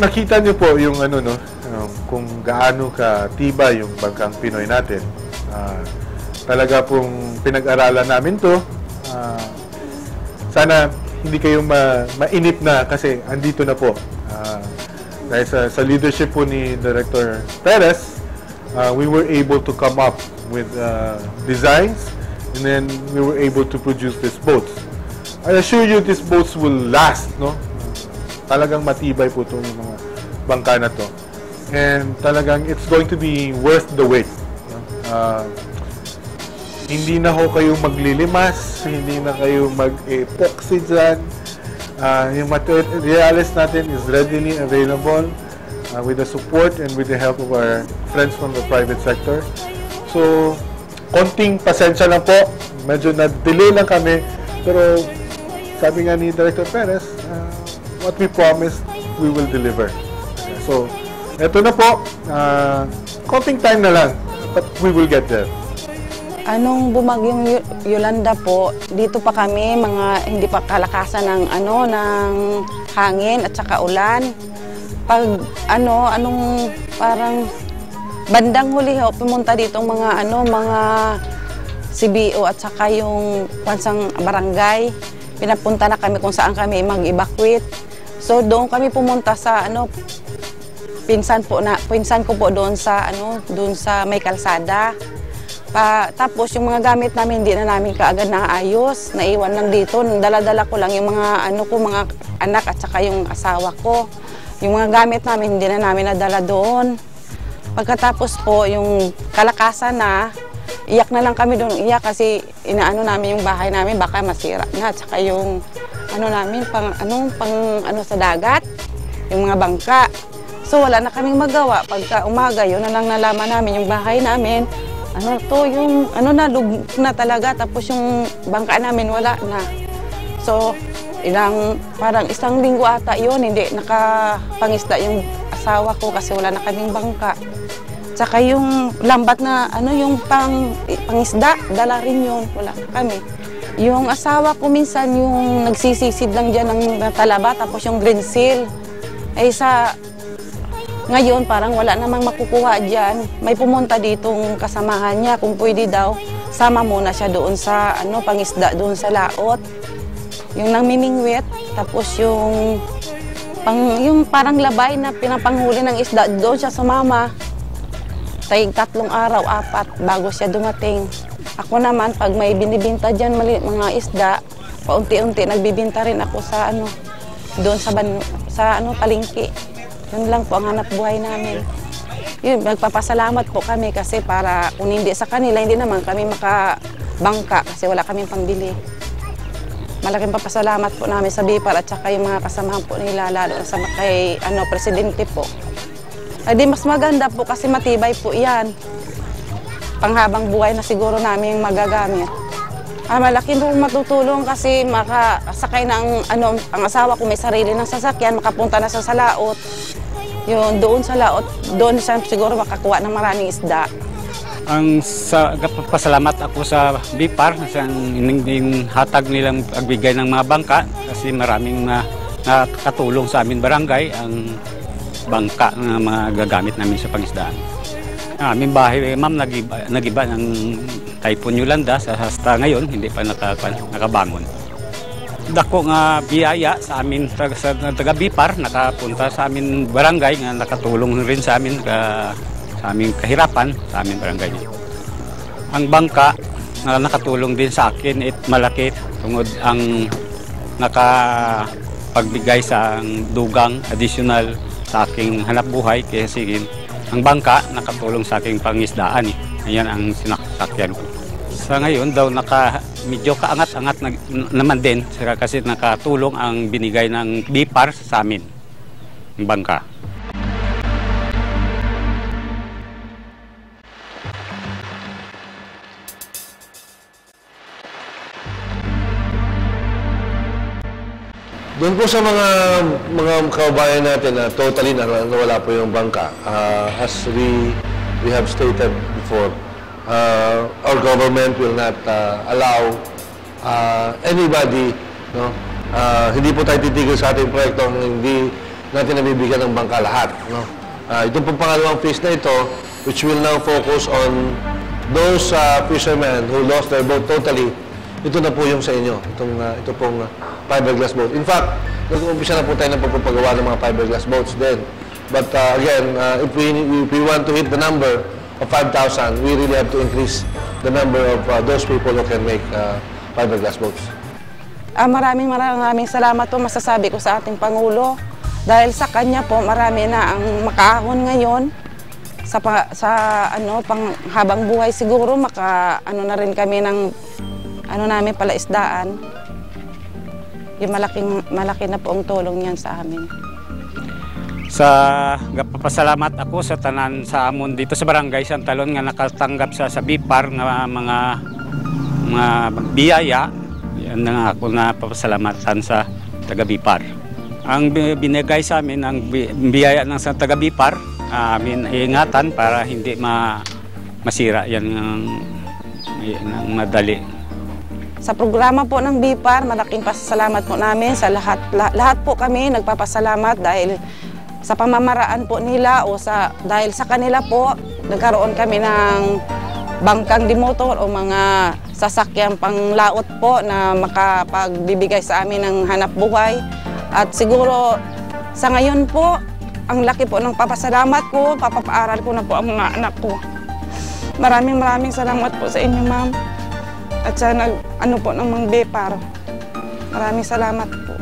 nakita niyo po yung ano, no, kung gaano katibay yung bangkang Pinoy natin. Talaga pong pinag-aralan namin to. Sana hindi kayo mainip na kasi andito na po. Dahil sa leadership po ni Director Perez, we were able to come up with designs, and then we were able to produce these boats. I assure you, these boats will last, no? Talagang matibay po itong mga bangka na to. And talagang it's going to be worth the wait. No? Hindi na ho kayo maglilimas, hindi na kayo mag-epoxy dyan. Yung materials natin is readily available with the support and with the help of our friends from the private sector. So, konting pasensya lang po. Medyo na-delay lang kami. Pero, sabi nga ni Director Perez, what we promised, we will deliver. So, eto na po. Konting time na lang. But we will get there. Anong bumagyong Yolanda po, dito pa kami, hindi pa kalakasan ng ng hangin at saka ulan. Pag anong parang bandang huli ho, pumunta dito mga CBO at saka yung pansang barangay. Pinapunta na kami kung saan kami mag-evacuate. So doon kami pumunta sa pinsan ko po doon sa may kalsada. Tapos yung mga gamit namin hindi na namin kaagad naayos, naiwan lang dito. Dala-dala ko lang yung mga mga anak at saka yung asawa ko. Yung mga gamit namin hindi na namin nadala doon. Pagkatapos po yung kalakasan na, iyak na lang kami doon, iyak kasi inaano namin yung bahay namin baka masira na, at saka yung namin pang sa dagat, yung mga bangka. So wala na kaming magawa. Pagka umaga, yun na lang nalaman namin yung bahay namin. Yung lug na talaga, tapos yung bangka namin wala na. So, parang isang linggo ata yun, hindi nakapangisda yung asawa ko kasi wala na kaming bangka. Tsaka yung lambat na, yung pangisda, dala rin yun, wala na kami. Yung asawa ko minsan yung nagsisisid lang dyan ng talaba, tapos yung green seal. Ngayon, parang wala namang makukuha dyan. May pumunta ditong kasamahan niya, kung pwede daw, sama muna siya doon sa pangisda doon sa laot. Yung nangmimingwit, tapos yung parang labay na pinapanghuli ng isda, doon siya sumama. Tayong 3 araw, 4, bago siya dumating. Ako naman, pag may binibinta dyan mga isda, paunti-unti nagbibinta rin ako sa doon sa palengke. Yun lang po ang hanap buhay namin. Yun, nagpapasalamat po kami kasi para kung hindi sa kanila, hindi naman kami makabangka kasi wala kaming pambili. Malaking papasalamat po namin sa BIPAR at saka yung mga kasamahan po nila, lalo sa kay Presidente po. Ay di mas maganda po kasi matibay po yan. Panghabang buhay na siguro namin magagamit. Malaki nung matutulong kasi makasakay ng ang asawa ko may sarili ng sasakyan, makapunta na sa laot. Yun, doon sa laot, doon siya siguro makakuha ng maraming isda. Pasalamat ako sa BIPAR sa yung hatag nilang pagbigay ng mga bangka kasi maraming nakatulong sa amin barangay ang bangka na mga gagamit namin sa pangisdaan. Aming bahay, ma'am, nagiba ng Typhoon Yolanda hasta ngayon, hindi pa nakabangon. Dako nga biyaya sa amin sa taga BIPAR, nakapunta sa amin barangay nga nakatulong rin sa amin sa aming kahirapan sa amin barangay. Ang bangka na nakatulong din sa akin at malaki tungod ang nakapagbigay sa dugang additional sa aking hanap buhay kasi ang bangka nakatulong sa aking pangisdaan. Ayan ang sinasakyan ko. Sa ngayon daw medyo kaangat-angat naman din kasi nakatulong ang binigay ng BIPAR sa amin, ng bangka. Doon po sa mga kababayan natin na totally nawala po yung bangka, as we have stated before, our government will not allow anybody, hindi po tayo titigil sa ating proyektong hindi natin nabibigyan ng bangka lahat. No? Itong pong pangalawang phase na ito, which will now focus on those fishermen who lost their boat totally, ito na po yung sa inyo, ito pong fiberglass boat. In fact, nag-umpisa na po tayo ng pagpapagawa ng mga fiberglass boats din. But again, if we want to hit the number of 5,000, we really have to increase the number of those people who can make fiberglass boats. Maraming salamat po masasabi ko sa ating Pangulo. Dahil sa kanya po, marami na ang makaahon ngayon sa panghabang buhay. Siguro na rin kami ng namin palaisdaan. Yung malaki na po ang tulong niyan sa amin. Papasalamat ako sa tanan sa amon dito sa Barangay Santalon nga nakatanggap sa BIPAR nga mga biyaya. Yan na ako na papasalamatan sa taga BIPAR. Ang binigay sa amin, ang biyaya ng sa taga BIPAR, ingatan para hindi masira yan ng madali. Sa programa po ng BIPAR, malaking pasasalamat po namin sa lahat po kami nagpapasalamat dahil sa pamamaraan po nila o dahil sa kanila po nagkaroon kami ng bangkang dimotor o mga sasakyang panglaot po na makapagbibigay sa amin ng hanap buhay. At siguro sa ngayon po, ang laki po ng papasalamat ko, papapaaral ko na po ang mga anak ko. Maraming salamat po sa inyo, ma'am. At sa ng mga BIPAR. Maraming salamat po.